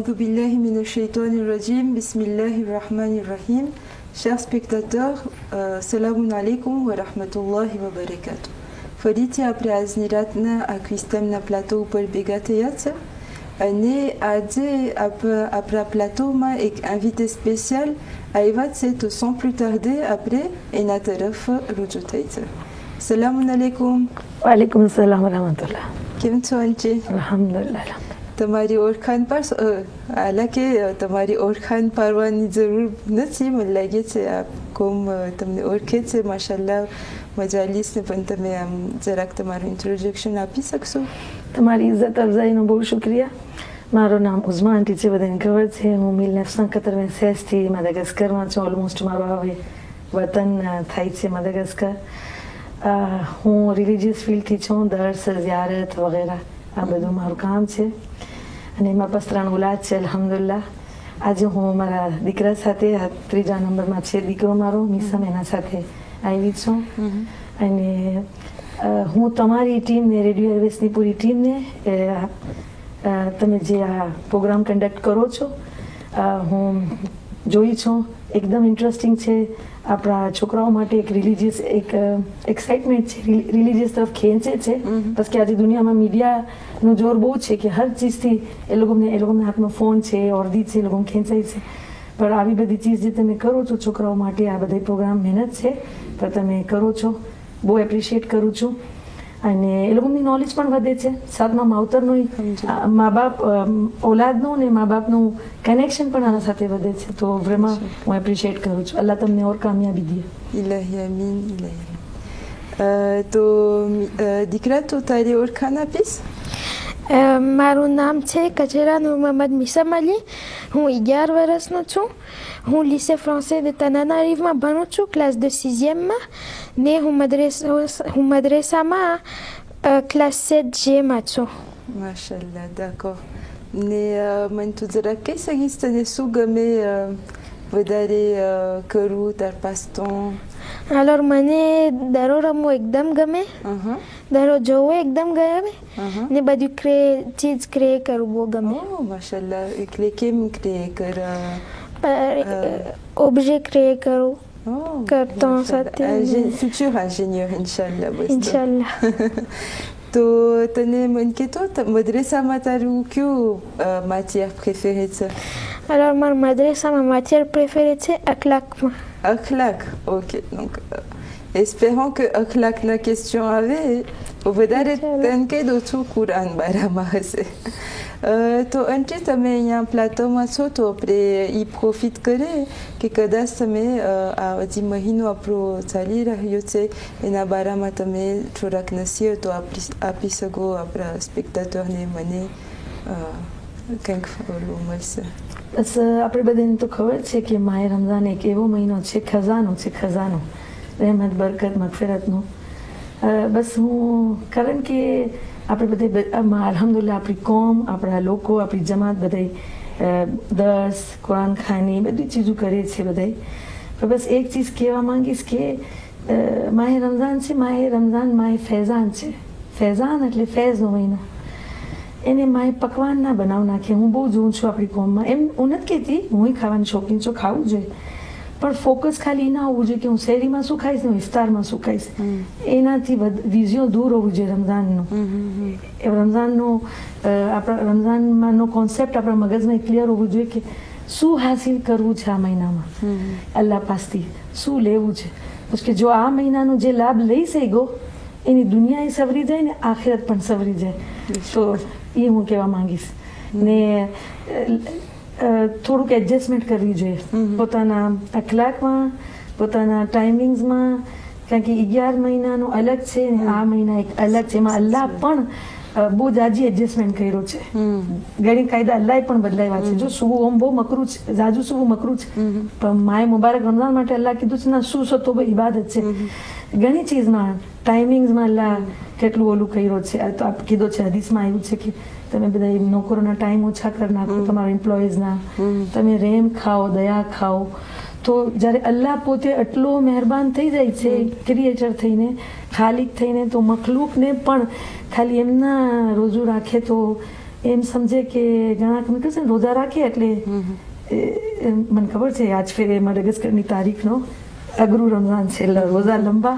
A'udhu billahi minash shaitanir rajim. Bismillahir rahmanir rahim. Chers spectateurs, salamun alaikum wa rahmatullahi wa barakatuh. Felicia Preazniratna a Quistem na plateau per Begateyat. Né à après plateau ma et invité spécial à Evat c'est sans plus tarder après et nataraf rujutait. Salamun alaikum. Wa alaikum salam wa rahmatullah. કેમ છો અંચી? અલ્હમ્દુલિલ્લાહ. તમારી ઓળખાણ પર હાલાકે તમારી ઓળખાણ પાડવાની જરૂર નથી, મને લાગે છે આ કોમ તમને ઓળખે છે માશાલ્લાહ મજાલીસને, પણ તમે આમ જરાક તમારું ઇન્ટ્રોડક્શન આપી શકશો? તમારી ઇજ્જત અફઝાઈનો બહુ શુક્રિયા. મારું નામ ઉઝમા આંટી છે, બધાને ખબર છે. હું 1996થી માદાગાસ્કરમાં છું. ઓલમોસ્ટ મારો હવે વતન થાય છે માદાગાસ્કર. હું રિલિજિયસ ફિલ્ડથી છું, દર્સ ઝિયારત વગેરે આ બધું મારું કામ છે. અને મારા પાસે 3 ઓલાદ છે અલ્હમ્દુલિલ્લાહ. આજે હું મારા દીકરા સાથે 3જા નંબરમાં છે દીકરો મારો મિસમ, એના સાથે આવી છું. અને હું તમારી ટીમને, રેડિયો એરવેસની પૂરી ટીમને, તમે જે આ પ્રોગ્રામ કન્ડક્ટ કરો છો હું જોઈ છું, એકદમ ઇન્ટરેસ્ટિંગ છે. આપણા છોકરાઓ માટે એક રિલિજિયસ એક એક્સાઇટમેન્ટ છે, રિલિજિયસ તરફ ખેંચે છે. બસ કે આજે દુનિયામાં મીડિયાનું જોર બહુ છે કે હર ચીજથી એ લોકોના હાથમાં ફોન છે, ઓરદી છે, એ લોકો ખેંચાય છે. પણ આવી બધી ચીજ જે તમે કરો છો છોકરાઓ માટે, આ બધા પ્રોગ્રામ મહેનત છે પણ તમે કરો છો, બહુ એપ્રિશિએટ કરું છું. અને એ લોકોની નોલેજ પણ વધે છે. સાથમાં માવતરનું મા બાપ ઓલાદનું ને મા બાપનું કનેક્શન પણ આના સાથે વધે છે. તો vraiment હું એપ્રિશિએટ કરું છું. અલ્લાહ તમને ઓર કામયાબી દે. ઇલાહી આમીન, ઇલાહી. તો દીકરા, તો તારી ઓળખાણ આપીશ? મારું નામ છે કચેરા નૂર મોહમ્મદ મિસમ અલી. હું 11 વર્ષનો છું. હું લીસે ફ્રાન્સે de Tananariveમાં ભણું છું, ક્લાસ de 6e. ને હું મદ્રેસામાં ક્લાસ 7Gમાં છું. માશાલ્લાહ, d'accord. ને મને તું જરા કહી શકીશ તને શું ગમે વધારે કરવું, તાર passe-temps? alors મને દરો રમવું એકદમ ગમે, દરો જોવું એકદમ ગમે, ને બધું ચીજ ક્રિએટ કરવું બહુ ગમે. માશાલ્લાહ, એટલે કેમ ક્રિએટ કર? ઓબ્જેક્ટ ક્રિએટ કરું કરતા સાથે. futur ingénieur ઇન્શાલ્લાહ. ઇન્શાલ્લાહ. તો તને મને કહેતો મદ્રેસામાં તારું કયું matière préférée છે? alors મારું મદ્રેસામાં matière préférée છે અખલાકમાં. Akhlaq, ok. Donc, espérons que Akhlaq na question આવે વધારે તને કહી દઉં છું કુરાન બારામાં હશે. તો આંટી, તમે અહીંયા પ્લાટોમાં છો તો આપણે એ પ્રોફિટ કરે કે કદાચ તમે આ હજી મહિનો આપણો ચાલી રહ્યો છે એના બારામાં તમે થોડાક નસીહતો આપી શકો આપણા સ્પેક્ટાટરને, મને કંઈક મળશે. બસ આપણે બધાને તો ખબર છે કે માહે રમઝાન એક એવો મહિનો છે, ખજાનો છે, ખજાનો રહેમત બરકત મગફિરતનો. બસ હું કારણ કે આપણે બધે અલ્હમ્દુલિલ્લાહ આપણી કોમ, આપણા લોકો, આપણી જમાત બધાય દર્સ, કુરાન ખાની બધી ચીજો કરે છે બધાય. પણ બસ એક ચીજ કહેવા માંગીશ કે માહે રમઝાન છે, માહે રમઝાન માહે ફૈઝાન છે. ફૈઝાન એટલે ફૈઝનો મહિનો. એને માએ પકવાન ના બનાવ નાખે. હું બહુ જોઉં છું આપણી કોમમાં. એમ હું નથી કહેતી, હું ખાવાની શોખીન છું, ખાવું જોઈએ, પણ ફોકસ ખાલી ના હોવું જોઈએ કે હું શેરીમાં શું ખાઈશ ને ઇફતારમાં શું ખાઈશ. એનાથી વિઝિયો દૂર હોવું જોઈએ રમઝાનનો. રમઝાનમાંનો કોન્સેપ્ટ આપણા મગજમાં ક્લિયર હોવું જોઈએ કે શું હાસિલ કરવું છે આ મહિનામાં, અલ્લાહ પાસથી શું લેવું છે. કે જો આ મહિનાનો જે લાભ લઈ શક્યો એની દુનિયા સવરી જાય ને આખિરત પણ સવરી જાય. તો એ હું કહેવા માંગીશ. ને થોડુંક એડજસ્ટમેન્ટ કરવી જોઈએ પોતાના અખલાકમાં, પોતાના ટાઈમિંગ્સમાં. કારણ કે 11 મહિનાનો અલગ છે ને આ મહિના એક અલગ છે. એમાં અલ્લાહ પણ બહુ જાજી એડજસ્ટમેન્ટ કર્યો છે. ઘણી કાયદા અલ્લાહ પણ બદલાવ્યા છે. જો સુવું ઓમ બહુ મકરું છે, જાજુ સુવું મકરું છે, પણ માએ મુબારક રમઝાન માટે અલ્લાહ કીધું છે ના શું છો તો ઇબાદત છે. ઘણી ચીજમાં ટાઈમિંગ્સમાં અલ્લાહ કેટલું ઓલું કર્યો છે. તો આપ કીધું છે, હદીસમાં આવ્યું છે કે તમે બધા નોકરોના ટાઈમ ઓછા કરી નાખો, તમારા એમ્પ્લોઈઝના, તમે રેમ ખાઓ, દયા ખાઓ. તો જ્યારે અલ્લાહ પોતે આટલો મહેરબાન થઈ જાય છે ક્રિએટર થઈને, ખાલિક થઈને, તો મખલૂકને પણ ખાલી એમના રોજુ રાખે તો એમ સમજે કે ઘણા તમે કહે છે ને રોજા રાખે એટલે મને ખબર છે આજ ફેરે મડગાસ્કરની તારીખનો અઘરું રમઝાન છે રોજા લંબા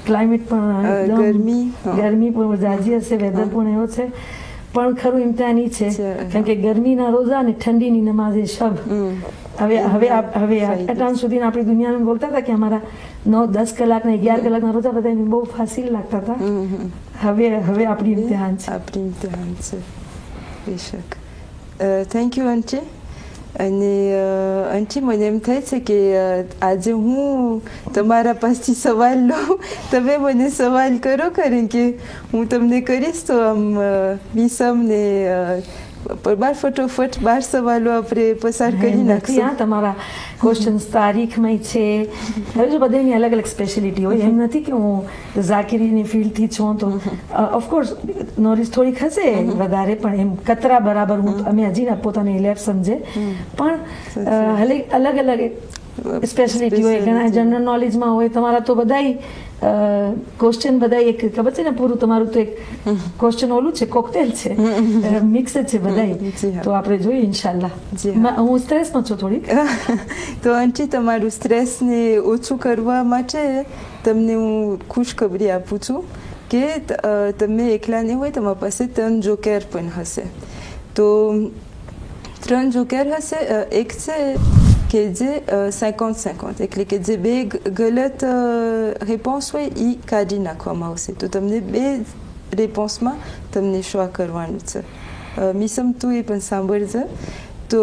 ક્લાઇમેટ પણ ગરમી પણ જાજી હશે વેધર પણ એવો છે પણ ખરું ઇમ્તિહાન ઈ છે કારણ કે ગરમીના રોજા અને ઠંડીની નમાઝે શબ હવે અટાણ સુધી આપણી દુનિયામાં બોલતા હતા કે અમારા 9-10 કલાકના 11 કલાકના રોજા બધાને બહુ ફાસીલ લાગતા હતા હવે આપણી ઇમ્તિહાન છે બેશક થેન્ક યુ અંચી અને અંચી મને એમ થાય છે કે આજે હું તમારા પાસેથી સવાલ લઉં તમે મને સવાલ કરો કારણ કે હું તમને કરીશ તો આમ મીસમને ફટોફટ 12 સવાલો આપણે પસાર કરી નાખીશું તમારા ક્વેશ્ચન્સ તારીખમાં છે હવે જો બધાની અલગ અલગ સ્પેશિયાલિટી હોય એમ નથી કે હું ઝાકીરીની ફિલ્ડથી છું તો ઓફકોર્સ નોલેજ થોડીક હશે વધારે પણ એમ કતરા બરાબર હું અમે હજી પોતાને લેબ સમજે પણ અલગ અલગ સ્પેશિયાલિટી હોય ઘણા જનરલ નોલેજમાં હોય તમારા તો બધાય ક્વેશ્ચન બધા એક ખબર છે ને પૂરું તમારું તો એક ક્વેશ્ચન ઓલું છે કોકટેલ છે મિક્સ જ છે બધા તો આપણે જોઈએ ઇન્શાલ્લાહ હું સ્ટ્રેસમાં છું થોડીક તો અંચી તમારું સ્ટ્રેસને ઓછું કરવા માટે તમને હું ખુશખબરી આપું છું કે તમે એકલા નહીં હોય તમારી પાસે 3 જોકર પણ હશે તો 3 જોકર હશે એક છે કે જે 50-50 એટલે કે જે બે ગલત રેપોન્સ હોય એ કાઢી નાખવામાં આવશે તો તમને બે રેપોન્સમાં તમને શો કરવાનું છે મિસમ તું એ પણ સાંભળજે તો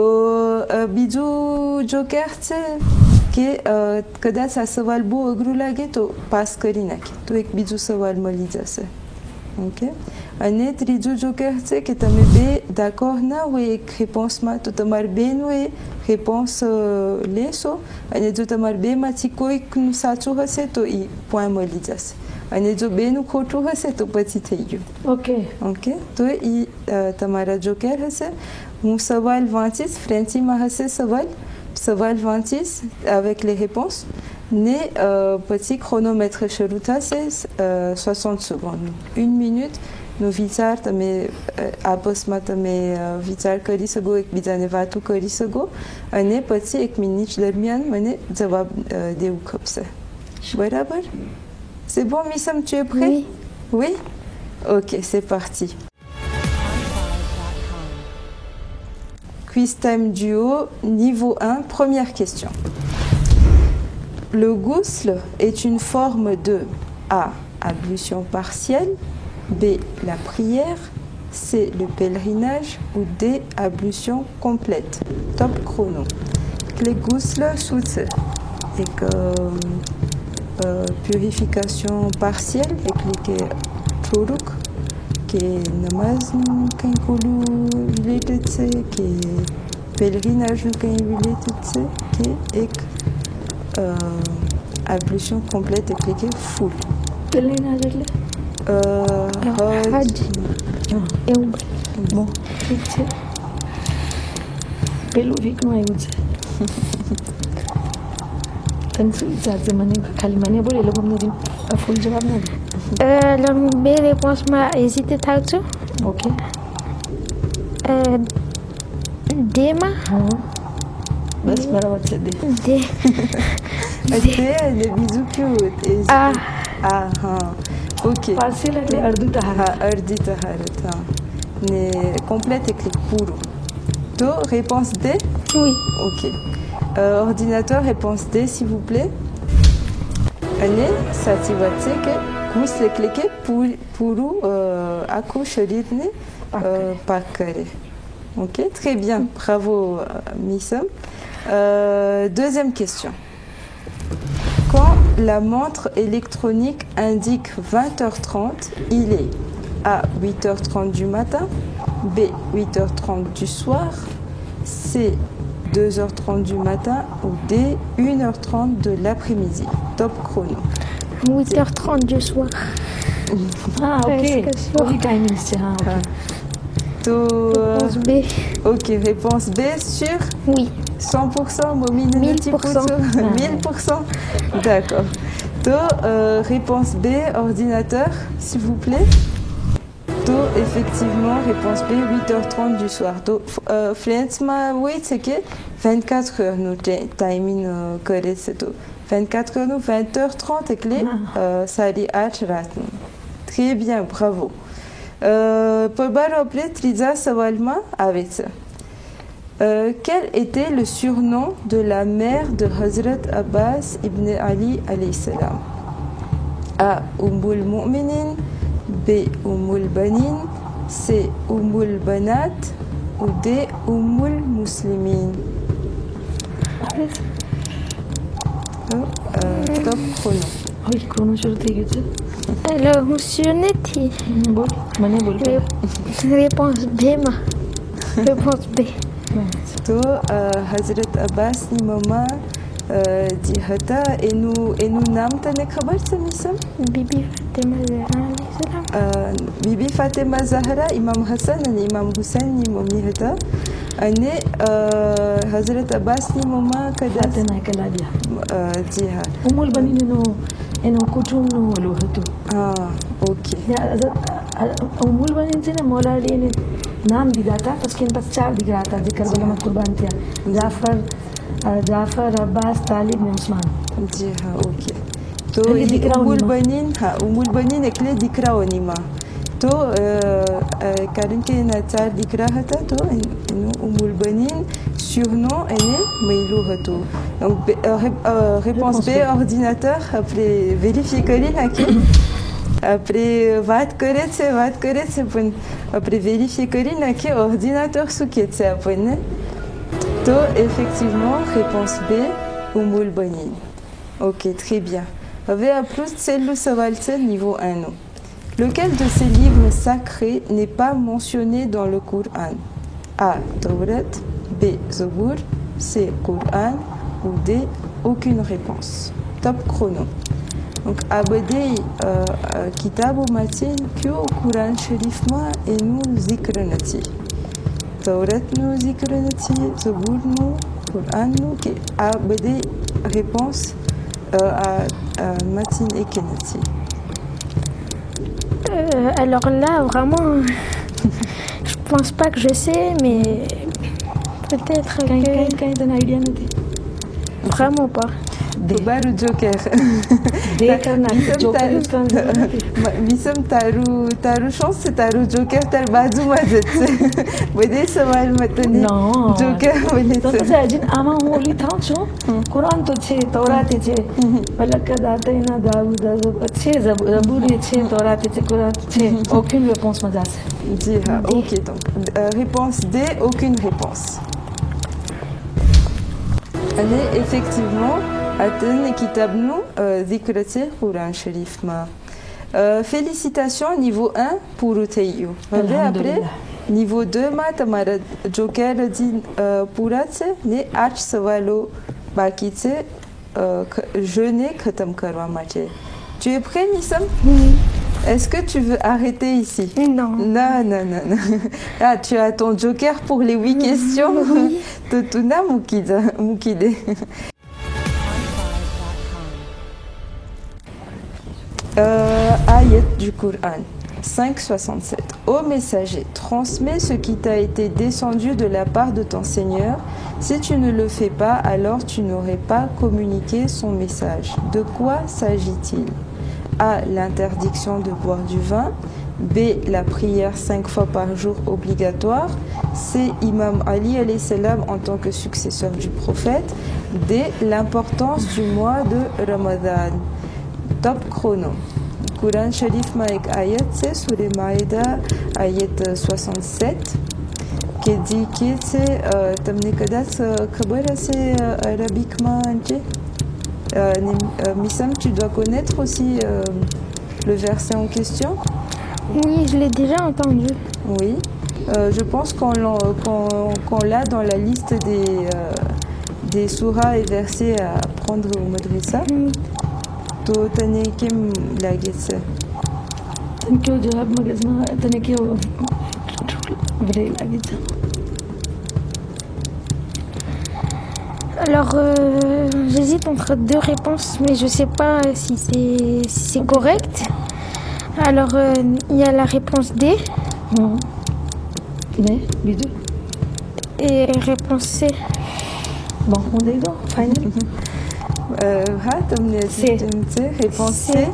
બીજું જોકર છે કે કદાચ આ સવાલ બહુ અઘરું લાગે તો પાસ કરી નાખી તો એક બીજું સવાલ મળી જશે ઓકે અને ત્રીજું જોકર છે કે તમે બે d'accord ના હોય એક રેપોન્સમાં તો તમારે બેનું એ રેપોન્સ લેશો અને જો તમારે બેમાંથી કોઈકનું સાચું હશે તો એ પોઈન્ટ મળી જશે અને જો બેનું ખોટું હશે તો પછી થઈ ગયું ઓકે તો એ તમારા જોકર હશે હું સવાલ વાંચીશ ફ્રેન્ચીમાં હશે સવાલ વાંચીશ avec les réponses ને પછી chronomètre શરૂ થશે 60 સેકન્ડનું 1 મિનિટ નો વિચાર તમે આપસમાં તમે વિચાર કરી શકો એકબીજાને વાતો કરી શકો અને પછી 1 મિનિટ દરમિયાન મને જવાબ દેવું ખપશે બરાબર c'est bon Missam tu es prêt oui ok c'est parti quiz time duo niveau 1 première question le ghusl est une forme de A ablution partielle B. La prière. C. Le pèlerinage. Ou D. Ablution complète. Top chrono. Les ghusl sous et que purification partielle et que turuk que namaz qu'un kolu related se que pèlerinage qu'un related se que et ablution complète et que full. Pèlerinage Hajj એવું bon ઠીક છે પેલું વીકનું આવ્યું છે તને શું વિચાર છે મને ખાલી મને બોલે એ લોકો અમને ફૂલ જવાબ ના દે હું બે રેપોન્સમાં હેઝિટેટ થાઉં છું ઓકે ડેમાં બસ બરાબર છે ડે અને બીજું કેવું હા ok partiel એટલે અડધું તહારત અડધી તહારત હા ને complète એટલે પૂરું તો réponse D oui ok ordinateur réponse D s'il vous plaît અને સાચી વાત છે કે ghusl એટલે કે પૂરું આખું શરીરને પાક કરે ok très bien bravo Missam deuxième question quand la montre électronique indique 20h30, il est A. 8h30 du matin, B. 8h30 du soir, C. 2h30 du matin ou D. 1h30 de l'après-midi. Top chrono. 8h30 du soir. Ah ok, oui timing c'est ok. Réponse B. Ok, réponse B sur Oui. 100%, Momine 1000%. 1000%. D'accord. Donc, réponse B, ordinateur, s'il vous plaît. Donc, effectivement, réponse B, 8h30 du soir. Donc, Flensma, oui, c'est que 24 heures, nous, timing, c'est tout. 24 heures, nous, 20h30, et que ça dit H-rat. Très bien, bravo. Pour rappeler, Triza Sawalma avec ça. Quel était le surnom de la mère de Hazrat Abbas ibn Ali alayhi salam? A. Ummul Mu'minin, B. Ummul Banin, C. Ummul Banat ou D. Ummul Muslimin. Top chrono. Oui, chrono शुरू થઈ ગયું છે. Alors, હું sûr નથી. બોલ, મને બોલ. Réponse B, ma. Réponse B. To Hazrat Abbas ni mama di hata enu naam tane khabar se misam? Bibi Fatima Zahra alayhi salam. Bibi Fatima Zahra, Imam Hassan et Imam Hussein ni mami hata. Ane Hazrat Abbas ni mama kada Fatima kaladia. Ji ha. Ummul Banin eno kutum no lo hatu. Ah, ok. Ummul Banin से ना मौला अली ने नाम दिया था उसके पास 4 दिख रहा था जिक्र वाला में कुर्बान किया जाफर अब्बास तालिब ने उस्मान. जी हाँ, ok. तो उम्मुल बनीन एकले दिकरा ओनिमा. तो कारण के नाचार दिकरा हता तो उम्मुल बनीन surnom est Meilou Hato. Donc réponse B, ordinateur. Après vérifier que après vat correct c'est bon. Après vérifier que ordinateur sous qui est après. Donc effectivement réponse B, Ummul Banin. Ok, très bien. Avec plus celle Savalse niveau 1. Lequel de ces livres sacrés n'est pas mentionné dans le Coran? A. Tawrat, B. Zabur, C. Coran ou D. Aucune réponse. Top chrono. Donc, abadé kitab ou matin que au Coran Sharif ma et nous zikranati. Tawrat nous zikranati, Zabur nous, Coran nous, qui abadé réponse à matin et kenati. Alors là, vraiment, je pense pas que je sais, mais peut-être que... Quand t'as une idée નથી. Vraiment pas. Baru Joker. Dekana Joker kan. Misam taru chance c'est taru Joker tar bazu mazet. Bade sawal matani. Non. Joker bade. તો પછી અજીન આમાં હું ઓલી થાઉં છું કુરાન તો છે તૌરાતે છે મલકદ આતૈના દાઉદ છે ઝબૂરી છે તૌરાતે છે કુરાન છે aucune réponse માં જાશે. Ji ha, ok donc réponse D, aucune réponse. Allez, effectivement Aten kitab nous zikrati Quran Sharif ma. Félicitations niveau 1 pour Uteyu. Après niveau 2 ma tamara joker di pura se ne 8 savalo baki se je n'ai khatam karwa mache. Tu es prêt Nisam? Oui. Est-ce que tu veux arrêter ici? Non. Non. Ah, tu as ton joker pour les 8 questions. Oui. Totuna mukide. Ayat du Coran 5,67. Ô messager, transmets ce qui t'a été descendu de la part de ton Seigneur. Si tu ne le fais pas, alors tu n'aurais pas communiqué son message. De quoi s'agit-il? A. L'interdiction de boire du vin. B. La prière 5 fois par jour obligatoire. C. Imam Ali alayhi salam en tant que successeur du prophète. D. L'importance du mois de Ramadan. Top chrono. Quran Sharif ma ek ayat c'est Surah Maïda ayat 67 qui dit que c'est tamne kadat khabar c'est arabiquement anche. Missam, tu dois connaître aussi le verset en question? Oui, je l'ai déjà entendu. Oui. Je pense qu'on l'a dans la liste des surahs et versets à prendre au madrasa. To tane kim lagetse. Thank you jawab magazma tane kyo vrai lagetse. Alors, j'hésite entre deux réponses, mais je sais pas si c'est correct. Alors, il y a la réponse D Mais, bijou. et réponse C. Bon, on est go, final. réponse C.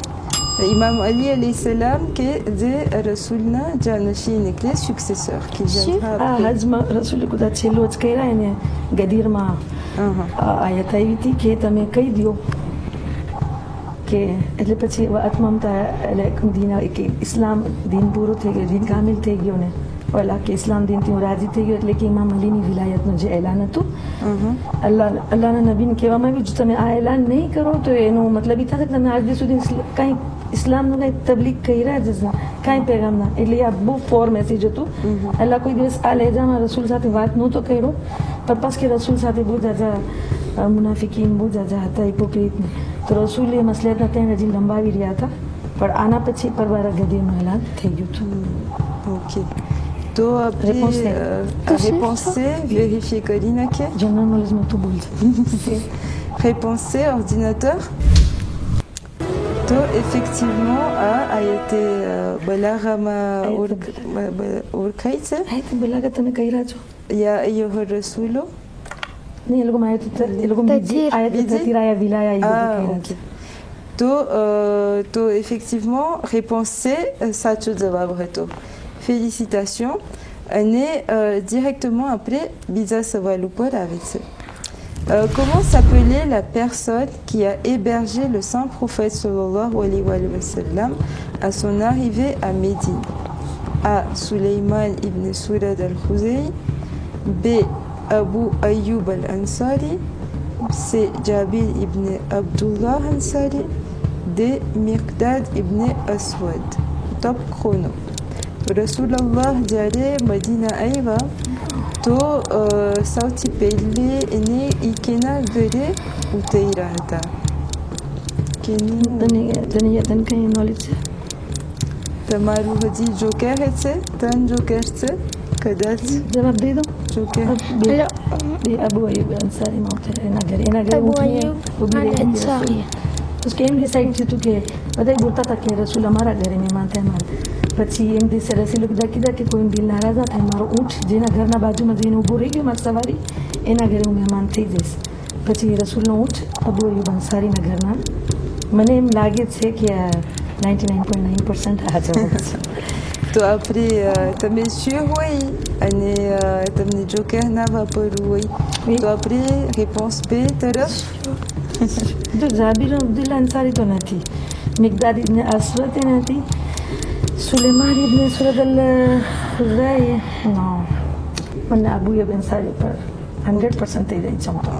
Imam Ali alayhi salam ke de Rasulna janashinikle successeur qui viendra Ah, Hazma Rasul kuda chelo chkaira ene gadir ma ayat આવી હતી કે તમે કહી દો કે એટલે પછી આત્મામતા એટલે દીના કે ઇસ્લામ દીન પૂરો થઈ ગયો દીન કામિલ થઈ ગયો ને ઓલા કે ઇસ્લામ દીનથી હું રાજી થઈ ગયો એટલે કે ઇમામ અલીની વિલાયતનું જે એલાન હતું અલ્લાહના નબીને કહેવામાં આવ્યું જો તમે આ એલાન નહીં કરો તો એનો મતલબ એ થશે કે તમે આજ દિવસ સુધી કંઈ ઇસ્લામનું કંઈ તબલીગ કરી રહ્યા જ કાંઈ પેગામના એટલે આ બહુ ફોર મેસેજ હતું અલ્લાહ કોઈ દિવસ આ લહેજામાં રસૂલ સાથે વાત નહોતો કર્યો પણ પાસ કે રસૂલ સાથે બહુ જાજા મુનાફિકીન બહુ જાજા હતા હિપોક્રીટને તો રસૂલે મસલિહતના ત્યાં હજી લંબાવી રહ્યા હતા પણ આના પછી પરવારા ગદીનું એલાન થઈ ગયું હતું. Ok. तो après, réponse C, vérifier Colline, ok. General knowledge में तो बोल Réponse C, ordinateur. तो effectivement, a été Balarama Urkaitse. అయితే బెల్లగా తన కైరా చో Ya ayyuha rasulu. नहीं लोगों में ये लोगों में आयत ततीराया विलाया ये कह ok. तो effectivement, réponse C, ça tu jawab reto. Félicitations. On est directement après Biza Savalupor avec ça. Comment s'appelait la personne qui a hébergé le saint prophète sallallahu alayhi wa sallam à son arrivée à Médine? A. Suleyman ibn Surad al-Khuzay. B. Abu Ayyub al-Ansari. C. Jabir ibn Abdullah al-Ansari. D. Miqdad ibn Aswad. Top chrono. Rasulallah jare Madina aiva to sauti pelle ene ikena gere uteirata. तने तन का knowledge है તમારું હજી joker છે તન joker છે કદાચ जवाब दे दो જોકર अबू अयूब अंसारी मौत है ना घर Abu Ayyub al-Ansari. उसके एम डिसाइड थी तो के બધા બોલતા હતા કે રસૂલ અમારા ઘરે મહેમાન થાય મારે પછી એમ દિવસે રસી લોકો કીધા કે કોઈ દિલ નારાજ ના થાય મારો ઊંટ જેના ઘરના બાજુમાં જઈને ઊભો રહી ગયો મારી સવારી એના ઘરે હું મહેમાન થઈ જઈશ પછી રસૂલનો ઊંટ અબુ અયુબ અંસારીના ઘરના મને એમ લાગે છે કે 99.9% આ જવાબ છે. તો આપણે તમે શ્યોર હોય અને તમને જોકર ના વાપરવું હોય તો આપણે réponse B તરફ जो जाबिर अब्दुल्ला अंसारी तो नहीं थी मिकदाद इब्न असवद नहीं थी सुलेमान इब्न सुरद अल-खुज़ाई नो मैंने अबू अयूब अंसारी पर 100% ही नहीं चमका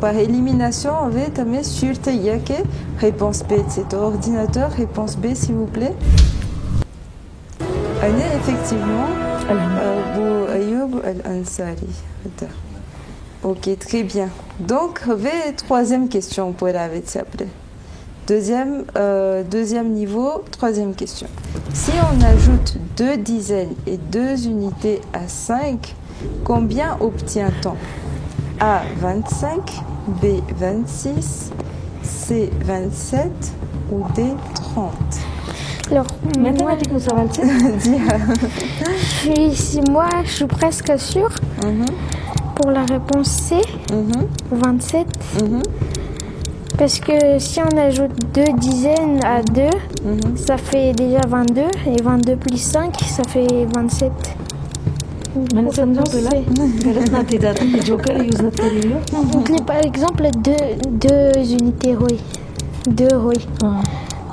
par élimination on va tamé sur que réponse B c'est ton ordinateur réponse B s'il vous plaît. Année effectivement Abu Ayyub al-Ansari. Ok, très bien. Donc, troisième question pour avec ça après. Deuxième niveau, troisième question. Si on ajoute 2 dizaines et 2 unités à 5, combien obtient-on? A 25, B 26, C 27 ou D 30? Alors, mathématiques nous savons moi, je suis presque sûre. Pour la réponse C, 27. Parce que si on ajoute 2 dizaines à 2, ça fait déjà 22. Et 22 plus 5, ça fait 27. मैंने समझा तो ला गलत ना थी जाता joker use ना करियो Donc, par exemple, 2 unités, oui. 2, oui.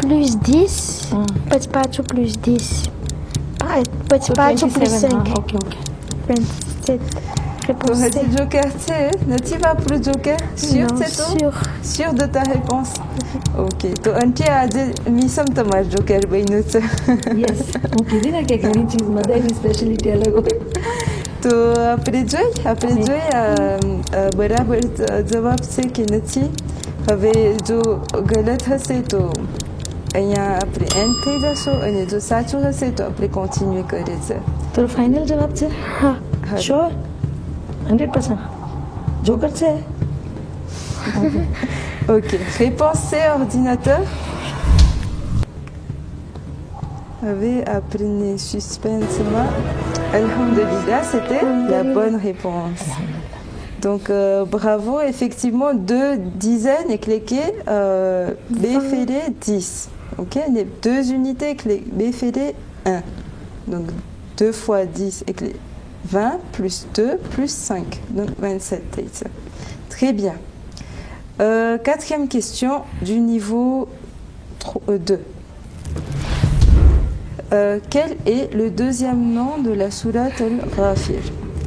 Plus 10, petit plus 10. Petit plus 5. Ok, ok. 27. Réponse C. Joker, tu vas pour le Joker? Sûr, c'est tout? Sûr de ta réponse? Ok. तो aunty आज मी सम तुम्हार Joker बहिणूच. Yes. Okay दिन क्या करी चीज mother speciality अलग हो. तो après જોઈ બરાબર જવાબ છે કે નથી હવે જો ગલત હશે તો અહીંયા આપણે એન્ડ થઈ જશો અને જો સાચું હશે તો આપણે કન્ટિન્યુ કરે છે. તો ફાઇનલ જવાબ છે? હા. શ્યોર 100%. જોકર છે? Ok. Réponse C, ordinateur. avait appris suspense. Alhamdulillah, c'était la bonne réponse. Donc, bravo. Effectivement, 2 dizaines et cliquez Bfélé 10. Ok, les 2 unités et Bfélé 1. Donc, 2 fois 10 et 20 plus 2 plus 5. Donc, 27. Très bien. 4e question du niveau 2. Quel est le 2e nom de la sourate Al-Ghafir?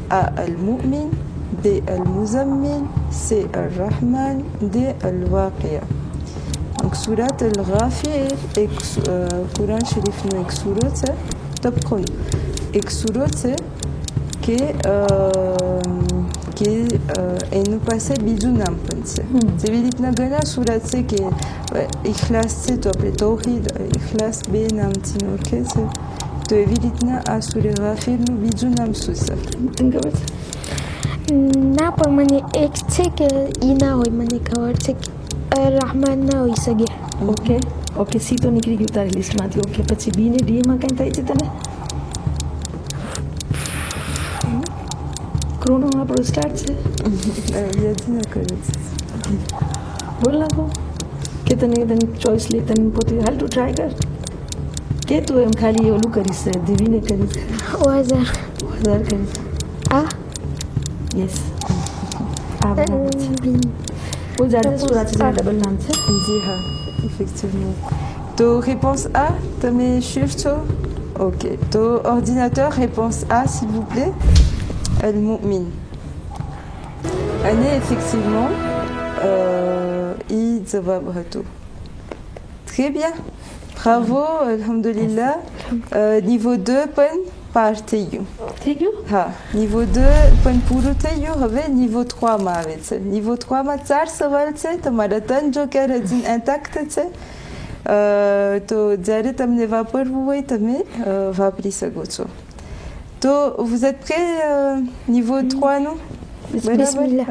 A. Al-Mu'min, B. Al-Muzammil, C. Al-Rahman, D. Al-Waqi'a. Donc, sourate Al-Ghafir, Coran Sharif nous exurate, top chrono. Exurate, qui est nous passé bidunam pense. C'est vidit na gana sourate qui ikhlas c'est to après tawhid ikhlas be nam tinurke c'est to vidit na asure Ghafir nous bidunam susa. Tinggabat. Na pa mane extek ina hoy mane kawar છે rahman ના હોઈ શકે. Okay okay C તો નીકળી ગયું તારી લિસ્ટમાંથી. Okay પછી બી ને ડી માં કઈ થાય છે તને? ક્રોનો આપણો સ્ટાર્ટ છે. યાદ ન કરે છે. બોલ નાખો કે તને ચોઈસ લે તને પોતે હાલ તું ટ્રાય કર કે તું એમ ખાલી ઓલું કરીશ દીવીને કરીશ ઓઝર કરીશ. આ यस आप वो ज़्यादा सूरत से डबल नाम से जी हाँ effectivement. तो réponse A, t'es sûr? Ok. To ordinateur, réponse A s'il vous plaît. Al-Mu'min. Année effectivement. Très bien. Bravo, alhamdulillah. Niveau 2, pen par Teyu. Teyu? Ha. Niveau 2, pen pour Teyu, avait niveau 3 ma avec. Niveau 3 ma tsar saval tse, tamara tan joker hadin intact tse. To dzare tamne va par vous tame va pris sa gotso. To vous êtes prêts niveau 3 non? Bismillah.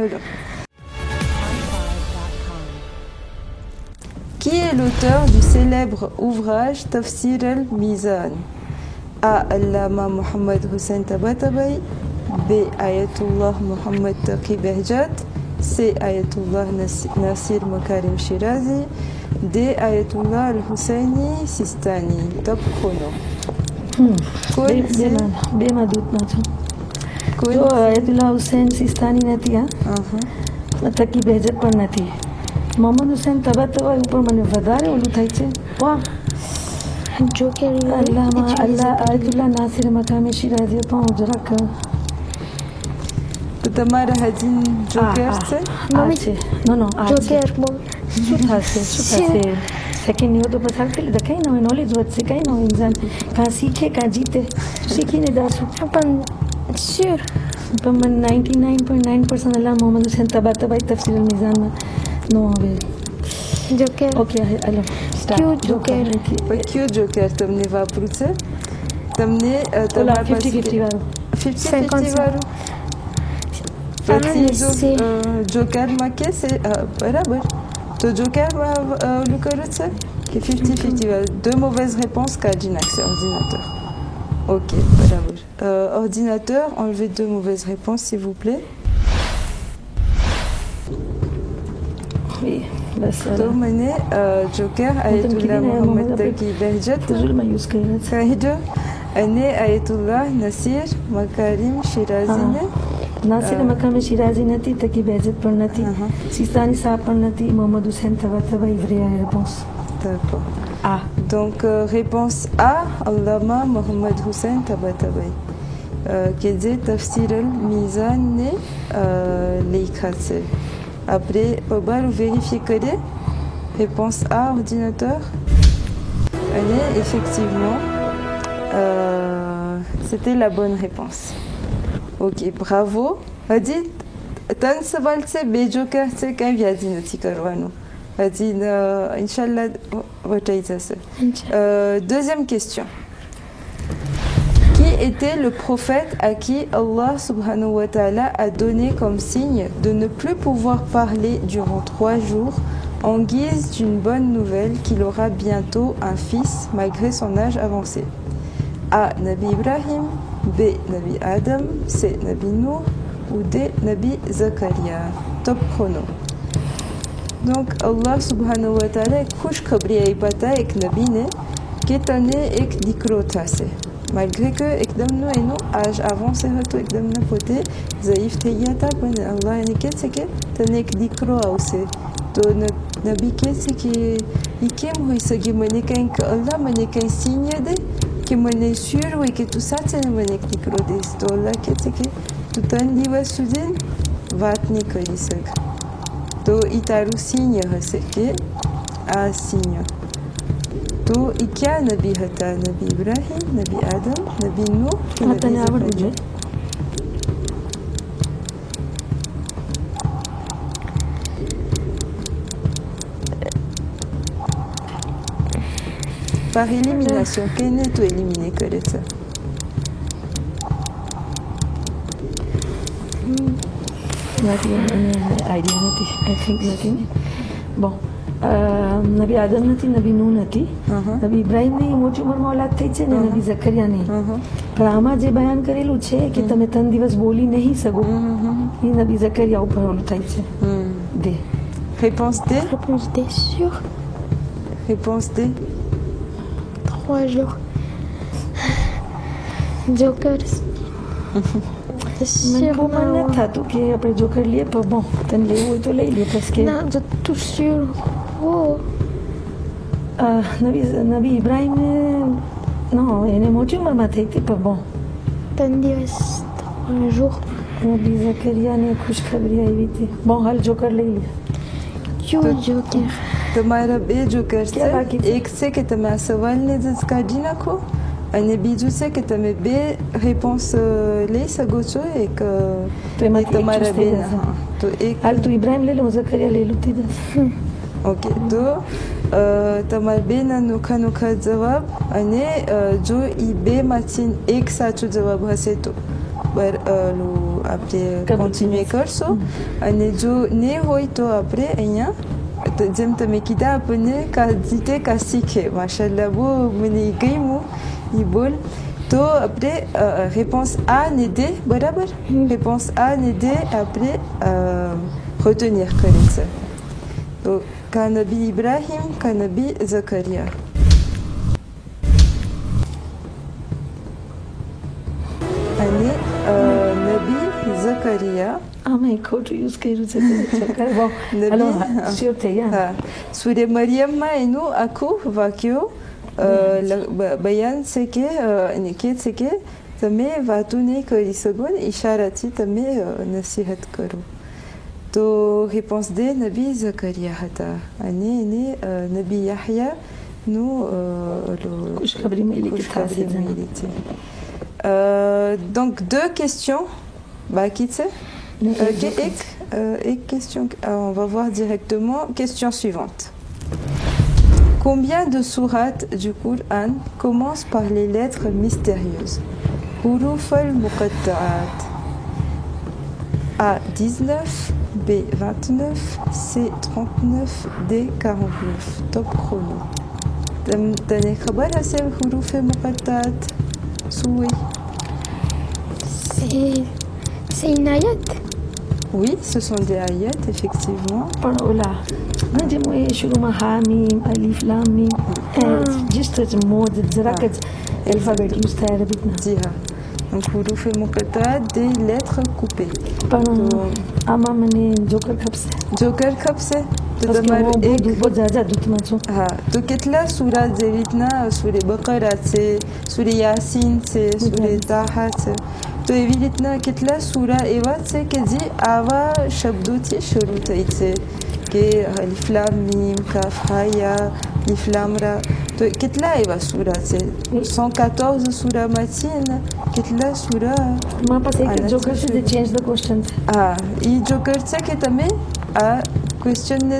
Qui est l'auteur du célèbre ouvrage Tafsir al-Mizan? A. Allama Muhammad Hussein Tabatabai, B. Ayatullah Muhammad Taqi Behjat, C. Ayatullah Nasir Makarim Shirazi, D. Ayatullah al-Husseini Sistani. Top chrono. बेमा दूत ना छो जो Ayatollah Hussain Sistani नथी हां तकी बेजत पण नथी Mohammad Hussain तबा ऊपर मने વધારે ઓલું થાય છે વાહ जो के अल्लाह आयतुल्लाह नासिर मकाम शिराजी तो જરાક તો તમારા હજીન જોકર છે નો જોકર બોલ શું થશે सेकंड नहीं हो तो पता चले कहीं ना नॉलेज વધશે કઈ ના इंसान का सीखे का जीते सीखीने दासु अपन श्योर પણ મને 99.9% अल्लाह मोहम्मद हुसैन तबाई तफसीर al-Mizan में नो હવે जोकर ओके हेलो क्यों जोकर क्यों जोकर तुमने वापरू છે તમને તમારા 50-50 વાળું 50-50 વાળું પછી જોકર માં કે છે બરાબર. To joker le colosse qui est 50-50. 2 mauvaises réponses qu'a dit accès ordinateur. Ok, voilà. Ordinateur, enlevez 2 mauvaises réponses s'il vous plaît. Oui, bas तो मैंने जोकर आयतुल्लाह मोहम्मद तकी बहजत toujours ma use करना चाहिए अने आयतुल्लाह नसीर मकारिम शिराजी ने नासिर मकाम शिराजी नथी तकी बेजत पण नथी सिस्तानी साहब पण नथी Mohammad Hussain Tabai vraie réponse. D'accord. A. Donc réponse A, Allama Mohammed Hussein Tabatabai. Qui dit Tafsir al-Mizan ne l'ikhatse. Après, Obar, vous vérifiez que réponse A, ordinateur. Allez, effectivement, c'était la bonne réponse. Ok, bravo. Adi, tan sabalse bejoker se kan viadi noti karwano. Adi, inshallah, vataïta se. Deuxième question. Qui était le prophète à qui Allah subhanahu wa ta'ala a donné comme signe de ne plus pouvoir parler durant 3 jours en guise d'une bonne nouvelle qu'il aura bientôt un fils malgré son âge avancé. A. Nabi Ibrahim, B. Nabi Adam, C. Nabi Nuh ou D. Nabi Zakaria. Top chrono. Donc Allah subhanahu wa ta'ala kush khabri ay pata ek nabi ne ketane ek dikro thase. Malgré que ekdam no eno âge avancé hato ekdam na pote zaif teyata ben Allah ne ketseke tane ek dikro ause. To nabi ketseke ikem hoy sagi mane kain ka Allah mane kain signe de que mane sûr ou que tout ça c'est mane ek dikro de to Allah ketseke tout an diwa sudin vatni kolisag. To itaru signe haseke a signe. To ikya nabi hata nabi Ibrahim, nabi Adam, nabi Nuh, nabi Zakaria. Par élimination, quel est tout éliminé que ça? Idea નથી I think નથી ને bon Nabi Adam નથી નબી નૂહ નથી નબી ઇબ્રાહીમની મોટી ઉંમરમાં ઓલાદ થઈ છે ને નબી ઝકરિયાની પણ આમાં જે બયાન કરેલું છે કે તમે 3 દિવસ બોલી નહીં શકો એ નબી ઝકરિયા ઉપર ઓલું થાય છે D. Réponse D. Réponse D, sûr. Réponse D. 3 jours. Jokers. Sûrement નથી થતું કે આપણે જોકર લઈએ પણ bon તને લેવું હોય તો લઈ લે parce que Non, de tout sûr. Oh. Nabi Ibrahim non એને મોટી ઉંમરમાં થઈ હતી પણ bon T'as dit 3 jours. Nabi ઝકરિયાને ખુશખબરી આવી હતી bon હાલ જોકર લઈ લે Joker. તમારા બે જોકર છે બાકી છે? એક છે કે તમે આ સવાલને જ કાઢી નાખો અને બીજું છે કે તમે બે réponse લઈ શકો છો એક તો એમાંથી એક તમારા choose થઈ બે જશે. તો એક હાલ તું ઇબ્રાહીમ લઈ લે હું ઝકરિયા લઈ લઉં થઈ જશે ઓકે તો તમારા બેના નોખા નોખા જવાબ અને જો એ બેમાંથી એક સાચો જવાબ હશે તો આપણે કન્ટિન્યુએ કરશું અને જો ને હોય તો આપણે અહીંયા જેમ તમે કીધા આપણને કાજીતે કા શીખે માશાલ્લાહ બહુ મને ગમ્યું એ બોલ તો આપણે réponse A ને D બરાબર réponse A ને D આપણે retenir કરે છે તો કા નબી ઇબ્રાહીમ કા નબી ઝકરિયા અને નબી ઝકરિયા આમાં એક ખોટું યુઝ કર્યું છે જોકર bon alors sûr થઈ ગયા સુરે મરિયમમાં એનું આખું વાક્ય બયાન છે કે તમે વાતો નહીં કરી શકો ને ઈશારાથી તમે નસીહત કરો તો réponse D નબી ઝકરિયા હતા અને એને નબી યાહયાનું ખુશખબરી મળી કે ખુશખબરી મળી છે donc 2 questions બાકી છે एक question on va voir directement question suivante. Combien de sourates du Coran commencent par les lettres mystérieuses? Huruf al-Muqatta'at. A 19, B 29, C 39, D 49. Top chrono. T'as khabar assez huruf al-Muqatta'at? Soui. C'est une ayat. Oui, ce sont des ayats, effectivement. પણ ઓલા જે હું એ શરૂમાં હા મીમ અલીફ લામ મીમ જસ્ટ મોડ જરાક જ alphabet use થાય અરબીકના જી હા donc huruf al-muqatta'at des lettres coupées પણ આમાં મને જોકર ખપશે જોકર ખપશે તો parce que તમારે હું એક બહુ જાજા દૂધમાં છું હા તો કેટલા સૂરા જેવી રીતના સૂરે બકરા છે સૂરે યાસીન છે સૂરે તાહા છે તો એવી રીતના કેટલા સૂરા એવા છે કે જે આવા શબ્દોથી શરૂ થઈ છે કે અલીફ લામ મીમ કાફ હા યા અલીફ લામ રા તો કેટલા એવા સૂરા છે 114 સૂરામાંથી કેટલા સૂરા મારા પાસે એક જોકર છે જે ચેન્જ ધ ક્વેશ્ચન છે હા એ જોકર છે કે તમે આ ક્વેશ્ચનને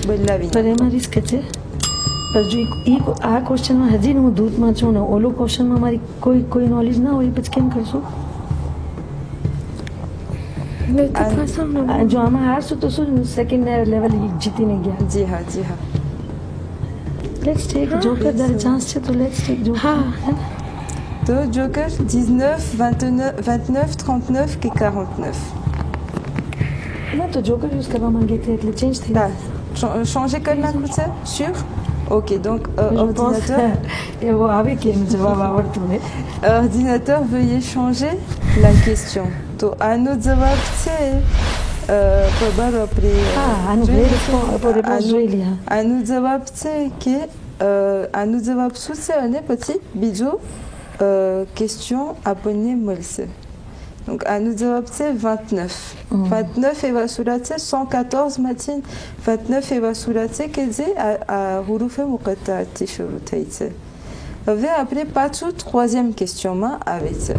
બદલાવી પણ એમાં રિસ્ક છે પણ જો આ ક્વેશ્ચનમાં હજી હું દૂધમાં છું ને ઓલો ક્વેશ્ચનમાં મારી કોઈ નોલેજ ના હોય પછી કેમ કરશું De toute façon, जो આમાં હારશું તો શું સેકન્ડ લેવલ જીતીને ગયા. जी हाँ, जी हाँ. લેટ્સ ટેક જોકર દર ચાન્સ છે તો લેટ્સ ટેક જોકર. हाँ. तो Joker 19, 29, 39 et 49. ના તો જોકર યુઝ કરવા માંગે છે એટલે ચેન્જ થઈ Là, changer comme la couleur, sûr? Ok, donc ordinateur. એવો આવે કે એમ જવાબ આવડતું ને. Ordinateur, veuillez changer la question. तो આનો જવાબ છે ખબર આપણે આનું જોઈ લે. આનો જવાબ છે કે આનો જવાબ શું છે અને પછી બીજો question આપણને મળશે. Donc આનો જવાબ છે 29. 29 એવા સુરા છે 114 માંથી 29 એવા સુરા છે કે જે આ હુરુફે મુકત્તાથી શરૂ થઈ છે. હવે આપણે પાછું troisième questionમાં આવે છે.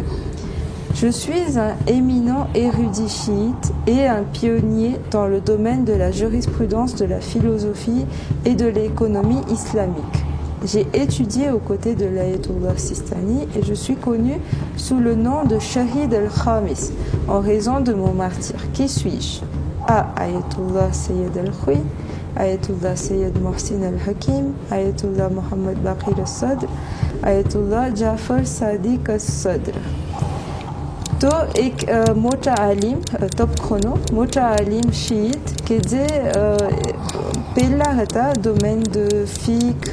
Je suis un éminent érudit chiite et un pionnier dans le domaine de la jurisprudence, de la philosophie et de l'économie islamique. J'ai étudié aux côtés de l'Ayatollah Sistani et je suis connu sous le nom de Shahid al-Khamis en raison de mon martyre. Qui suis-je? A. Ayatollah Sayyid al-Khoui, Ayatollah Sayyid Mohsin al-Hakim, Ayatollah Mohammed Baqir al-Sadr, Ayatollah Jafar Sadiq al-Sadr. तो एक मोटा आलिम top chrono मोटा आलिम શીત કે જે પહેલા હતા domaine de fiqh,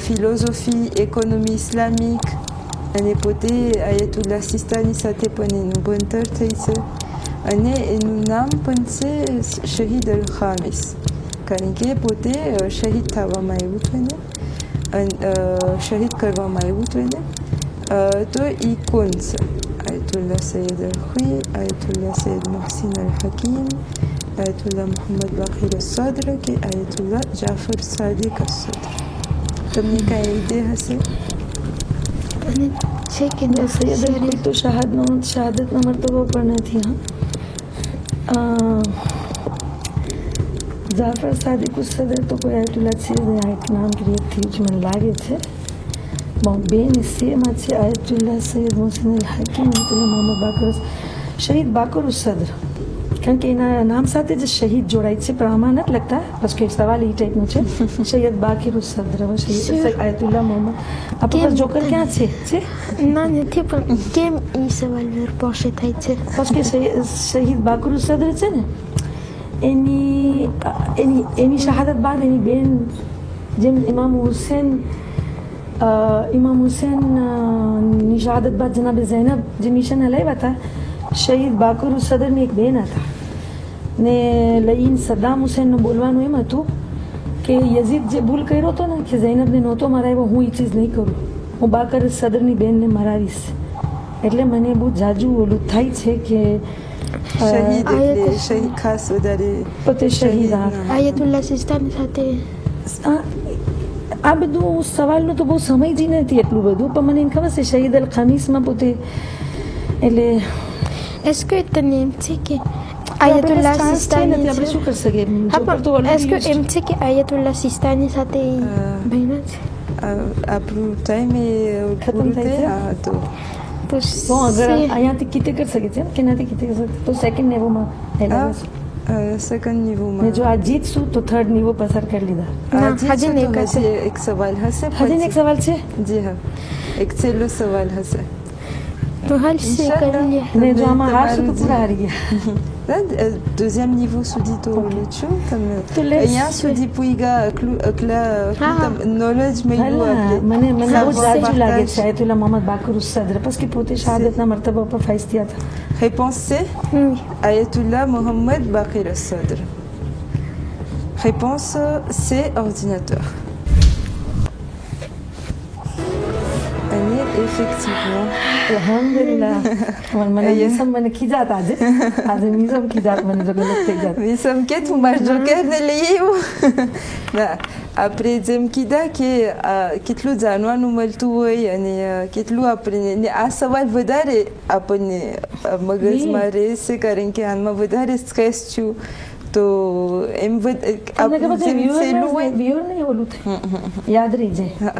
philosophie, économie islamique અને પોતે આયતુલ્લા સિસ્તાની સાથે પણ એનું ભણતર થઈ છે અને એનું નામ પણ છે શહીદ અલ ખામિસ કારણ કે પોતે શહીદ થવામાં આવ્યું હતું એને શહીદ કરવામાં આવ્યું હતું એને તો એ કોણ છે Ayatollah Sayyid al-Khoui, Ayatollah Sayyid Mohsin al-Hakim, Ayatollah Mohammed Baqir al-Sadr et Ayatollah Jafar Sadiq al-Sadr. તમને કઈ idée હશે? અને છે કે સૈયદ અલ-ખુઈ તો શહાદતનો મર્તબો પણ નથી. જાફર સાદિક al-Sadr તો કોઈ આયતુલ્લા છે એક નામ ક્રિએટ થયું છે મને લાગે છે. બેન સેમાં છે આયતુલ્લા સૈયદ મોહસિન અલ હાકિમ, આયતુલ્લા મોહમ્મદ બાકર શહીદ બાકર સદ્ર કારણ કે એના નામ સાથે જ શહીદ જોડાય છે પણ આમાં નથી લગતા બસ કે સવાલ એ ટાઈપનો છે શૈયદ બાકર સદ્ર આયતુલ્લા મોહમ્મદ. આપણે જોકર ક્યાં છે ના નથી પણ કેમ એ સવાલ પાસે થાય છે બસ કે શહીદ બાકર સદ્ર છે ને એની શહાદત બાદ એની બેન જેમ ઇમામ હુસેનની શહાદત બાદ જનાબે ઝૈનબ જે મિશન હલાવ્યા હતા શહીદ બાકર સદરની એક બેન હતા ને લઈને સદ્દામ હુસેનનું બોલવાનું એમ હતું કે યઝીદ જે ભૂલ કર્યો હતો ને કે ઝૈનબને નહોતો મરાવ્યો હું એ ચીજ નહીં કરું હું બાકર સદરની બેનને મરાવીશ એટલે મને બહુ જાજુ ઓલું થાય છે કે શહીદ ખાસ વધારે પોતે શહીદ આયતુલ્લા સિસ્તાની સાથે આ બધું સવાલનું તો બહુ સમયથી નથી એટલું બધું પણ મને એમ ખબર છે શહીદ અલ ખામીસમાં પોતે એટલે est-ce que તને એમ છે કે આયતુલ્લા સિસ્તાની આપણે શું કરી શકીએ est-ce que એમ છે કે આયતુલ્લા સિસ્તાની સાથે બહેના છે આપણું ટાઈમ એ ખતમ થઈ જાય તો તો અગર અહીંયાથી કીતે કરી શકે છે કે નથી કીતે કરી શકે તો સેકન્ડ લેવલમાં સેકન્ડ નિવોમાં જો આ જીતશું તો થર્ડ નિવો પસાર કરી લીધા. હજી એક સવાલ હશે હજી એક સવાલ છે જી હા એક છેલ્લો સવાલ હશે તો હાલ સે કરી લે ને જો આમાં હારશું તો પૂરા હારી ગયા. deuxième niveau સુધી તો ઓલું છું તમે અહીંયા સુધી પૂઈગા નોલેજ મળ્યું મને બહુ જાજુ લાગે છે આયતુલ્લા મોહમ્મદ બાકર સદ્ર parce que પોતે શહાદતના મર્તબા પર ફાઇઝ થયા હતા. Réponse C. Ayatollah Mohammed Baqir al-Sadr. Réponse C. Ordinateur. Effectivement. Alhamdulillah. મને ખીજાત આજે મીઝમ ખીજાત મને જો ગલત થઈ જાત મીઝમ કે તું માર જોકર ને લઈ આવ્યો આપણે જેમ કીધા કે કેટલું જાણવાનું મળતું હોય અને કેટલું આપણે આ સવાલ વધારે આપણને મગજમાં રહેશે કારણ કે આમાં વધારે સ્ટ્રેસ છું તો એમ યાદ રહી જાય.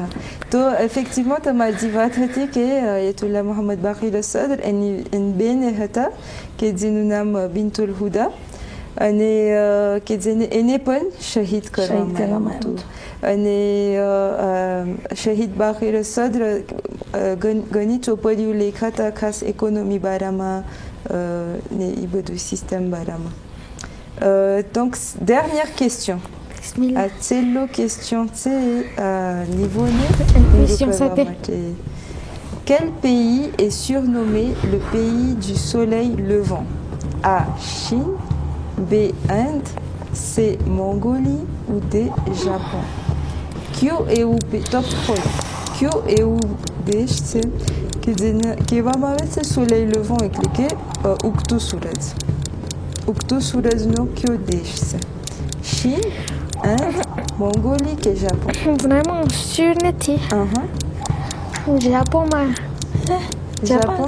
તો effectivement તમારી જે વાત હતી કે અયતોલ્લા મોહમ્મદ બાકીર સદ્ર એની બેન હતા કે જેનું નામ બિન્તુલ હુદા અને કે જેને એને પણ શહીદ કરવામાં આવ્યું હતું. અને શહીદ બાકીર સદ્ર ઘણી ચોપડીઓ લેખાતા ખાસ ઇકોનોમી બારામાં ને એ બધું system બારામાં. Donc, dernière question. Bismillah. Cello question niveau Quel pays est surnommé le pays du soleil levant? A. Chine, B. Inde, C. Mongolie ou D. Japon? Q et U top 3. Q et U desh qui va m'arrêter soleil levant et cliquer Uktu Suraj. Uktu Suraj no Q desh. Chine, Inde, Mongolie et Japon. Vraiment sûr n'était. Japon mà. Japon.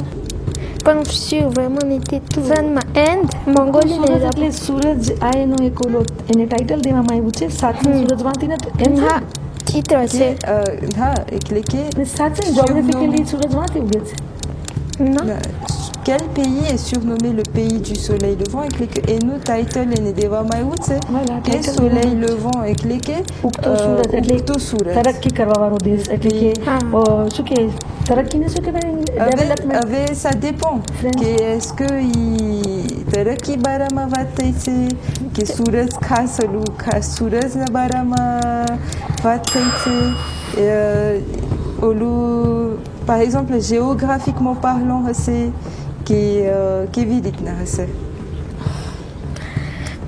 Pas sûr vraiment n'était tout. Inde, Mongolie et Japon. એટલે સૂરજ આ એનો એક ઓલો એને title દેવામાં આવ્યું છે સાતમી સૂરજમાંથી ને એમ હા ચિત્ર છે. હા એટલે કે સાચે જ્યોગ્રાફિકલી સૂરજમાંથી ઉગે છે. Non. Quel pays est surnommé le pays du soleil levant? Et nous, title et Nedeva Maïoutse, que soleil levant et cliqué Uktu Suraj. તરક્કી કરવાવાળો દેશ એટલે કે શું કે તરક્કીને શું કહેવાય? Ça dépend. Est-ce que તરક્કી બારામાં વાત થઈ છે કે સૂરજ ખાસ ઓલું ખાસ સૂરજના બારામાં વાત થઈ છે ઓલું par exemple géographiquement parlant હશે કે કેવી રીતના હશે?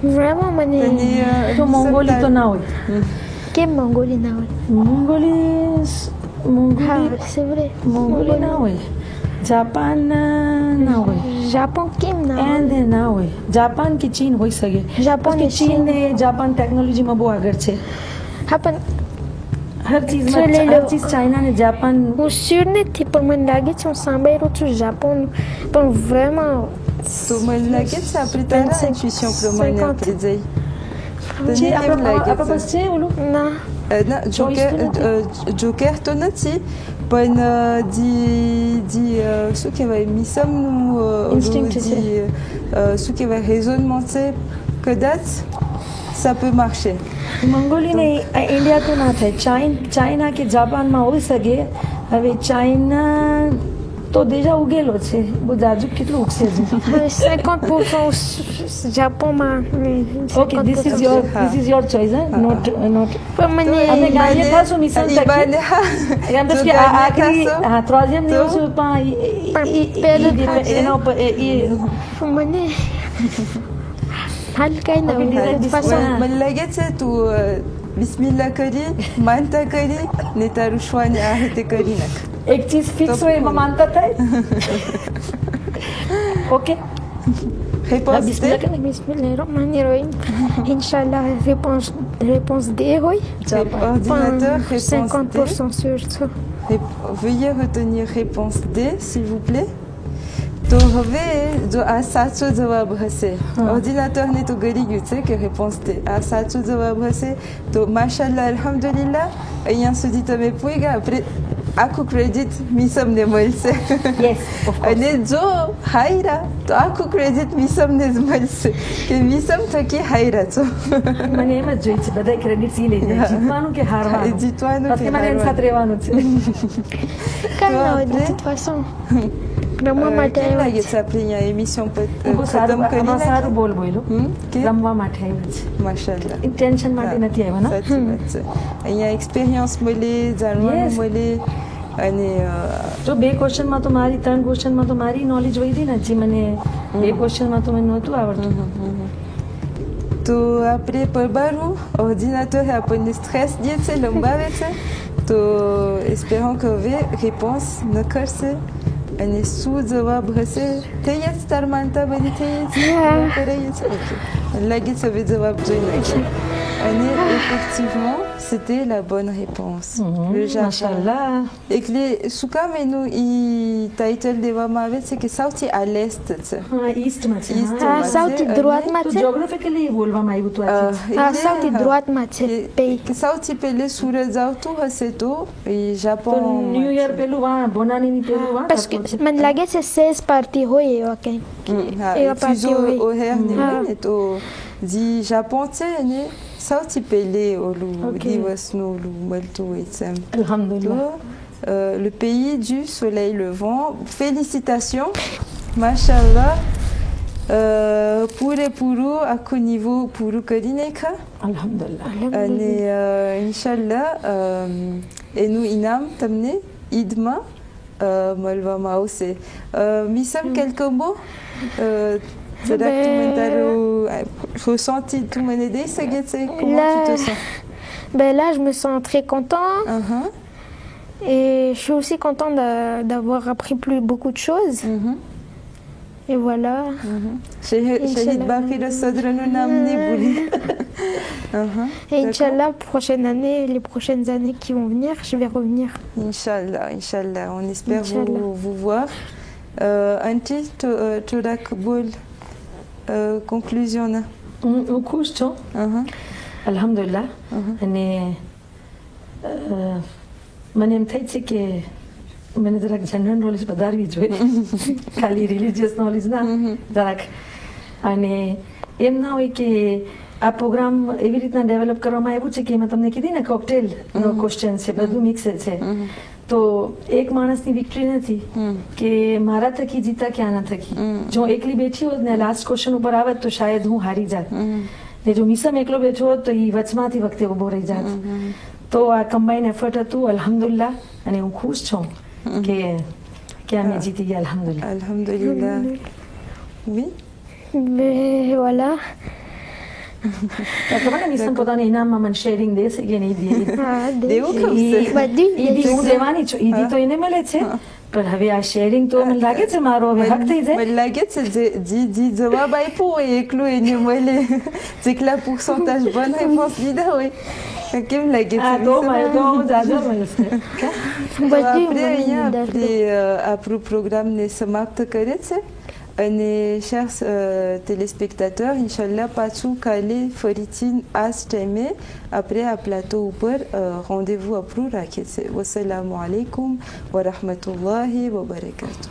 Vraiment મને તો મોંગોલી તો ના હોય. કેમ મોંગોલી ના હોય? મોંગોલી હા c'est vrai. મોંગોલી ના હોય. જાપાન ના હોય. જાપાન કેમ ના હોય? એન્ડ ના હોય. જાપાન કે ચીન હોઈ શકે. જાપાન કે ચીન ને જાપાન ટેકનોલોજીમાં બહુ આગળ છે. હા પણ હર ચીજ ચાઇના ને જાપાન. હું શ્યોર નથી પણ મને લાગે છે હું સાંભળ્યું છું જાપાન પણ vraiment તો મને લાગે છે આપણે તારા intuition પ્રમાણે આપણે જઈ આપણા પાસે છે ઓલું ના જોકર તો નથી પણ શું કહેવાય મિસમનું શું કહેવાય રેઝોનમાં છે કદાચ ça peut marcher. મંગોલી ને ઇન્ડિયા તો ના થાય. ચાઇના કે જાપાનમાં હોઈ શકે. હવે ચાઇના તો દેજા ઉગેલો છે બહુ જાજુ કેટલું ઉગશે છે 50% જાપાનમાં. Okay this is your choice not પણ મને અમે ગાઈએ ખાસું મિશન તક એમ તો કે આખરી હા ત્રીજમ દિવસ પહેલું એનો મને હાલ કઈ ના મને લાગે છે તું બિસ્મિલ્લાહ કરી માનતા કરી ને તારું શ્વાન આ રીતે કરી નાખ. એક ચીજ ફિક્સ હોય એમાં માનતા થાય. Okay Bismillahirrahmanirrahim. Inch'Allah, réponse D, oui. Ordinateur, réponse 50% sûr. Veuillez retenir réponse D, s'il vous plaît. તો હવે જો આ સાચો જવાબ હશે ઓર્ડિનેટરને તો ગરી ગયું છે કે રેસ્પોન્સ તે આ સાચો જવાબ હશે તો માશાલ્લાહ અલ્હમ્દુલિલ્લાહ અહીંયા સુધી તમે પૂગ્યા. આપણે આખું ક્રેડિટ મિસમને મળશે અને જો હાયરા તો આખું ક્રેડિટ મિસમને જ મળશે કે મિસમ થકી હાયરા છો. મને એમ જ જોઈ છે બધા ક્રેડિટ ઈ લઈ જાય જીતવાનું કે હારવાનું. જીતવાનું કે મને એમ સાથે રહેવાનું છે. કાંઈ de toute façon. રમવા માટે લાગે છે આપણે અહીંયા એમિશન સારું બોલ બોલ્યો રમવા માટે આવ્યા છે માશાલ્લાહ. ટેન્શન માટે નથી આવ્યા ને. સાચી વાત છે. અહીંયા એક્સપિરિયન્સ મળે જાણવાનું મળે અને જો 2 ક્વેશ્ચનમાં તો મારી 3 ક્વેશ્ચનમાં તો મારી નોલેજ વધી ને જે મને 2 ક્વેશ્ચનમાં તો મને નહોતું આવડતું. તો આપણે પરબારું ઓર્ડિનેટર આપણને સ્ટ્રેસ દે છે લંબાવે છે તો espérons que હવે réponse ન કરશે અને શું જવાબ હશે. થઈ જ તાર માનતા બધી થઈ જ કરે છે. ઓકે લાગે છે હવે જવાબ જોઈ નાખીએ. Effectivement, c'était la bonne réponse. Le Japon. Mashallah. Et que les souka menu i title de Wamavet c'est que ça aussi à l'est. East માં છે. East હા માં સૌથી છે. ધ્રુવમાં તો છે geographically બોલવામાં આવ્યું હતું આ ચીજ. હા સૌથી ધ્રુવમાં છે pays. Que ça aussi pele suraz auto haseto et તો Japon. ન્યુ યર પેલું વા બોનાનીની પેલું વા Parce que મને લાગે છે 16 parties હોય એવા કંઈક Et va partir, fuseau oui. horaire Ah. et au di Japon tu ne ça aussi pele au Ok. divasno lu malto et sem. અલ્હમ્દુલિલ્લાહ. Le pays du soleil levant. Félicitations, Mashallah. Pure puru aku niveau puru kadineka. અલ્હમ્દુલિલ્લાહ. Ane Inch'Allah et nous inam tamne idma malva maose. Misam quelques mots. Ressenti tout mon idée, ça comment Là- tu te sens? Ben là, je me sens très content Uh-huh. et je suis aussi content d'avoir appris beaucoup de choses. Et voilà. Shahid Bakir Sadrano Namni Bouli. Et Inch'Allah, prochaine année, les prochaines années qui vont venir, je vais revenir. Inch'Allah, Inch'Allah, on espère Inch'Allah. vous voir. Anti, tu rakbol conclusion. હું ખુશ છું અલ્હમ્દુલિલ્લાહ. અને મને એમ થાય છે કે મને જરાક જનરલ નોલેજ વધારવી જોઈએ ખાલી રિલિજિયસ નોલેજ ના જરાક. અને એમ ના હોય કે આ પ્રોગ્રામ એવી રીતના ડેવલપ કરવામાં આવ્યું છે કે એમાં તમને કીધી ને કોકટેલનો ક્વેશ્ચન છે બધું મિક્સ છે. તો એક માણસની વિક્ટરી નથી કે મારા થકી જીતા કે આના થકી. જો એકલી બેઠી હોત ને લાસ્ટ ક્વેશ્ચન ઉપર આવત તો શાયદ હું હારી જાત. ને જો મિસમ એકલો બેઠો હોત તો એ વચમાંથી વખતે ઊભો રહી જાત. તો આ કમ્બાઈન એફર્ટ હતું અલ્હમ્દુલિલ્લાહ. અને હું ખુશ છું કે અમે જીતી ગયા અલ્હમ્દુલિલ્લાહ. Alhamdulillah. Oui. Mais voilà. ખબર ને મિસમ પોતાના ઇનામમાં મને શેરિંગ દેશે કે નહીં દે. Ah, Déo comme Badi, ઈદી હું દેવાની છું. ઈદી તો એને મળે છે પણ હવે આ શેરિંગ તો મને લાગે છે મારો હવે હક થઈ જાય. La guette, c'est dit jawab ay pour et clou et ni moi c'est que la pourcentage bonne réponse leader oui. Kim la guette. આ તો મારે તો જાજો મળશે. Après après programme ne समाप्त करे છે. અને chers téléspectateurs, Inch'Allah, Patou, Kale, Foritin, As, Teme, après à plateau ou pour rendez-vous à Prou Raket. Wassalamu alaikum wa rahmatullahi wa barakatuh.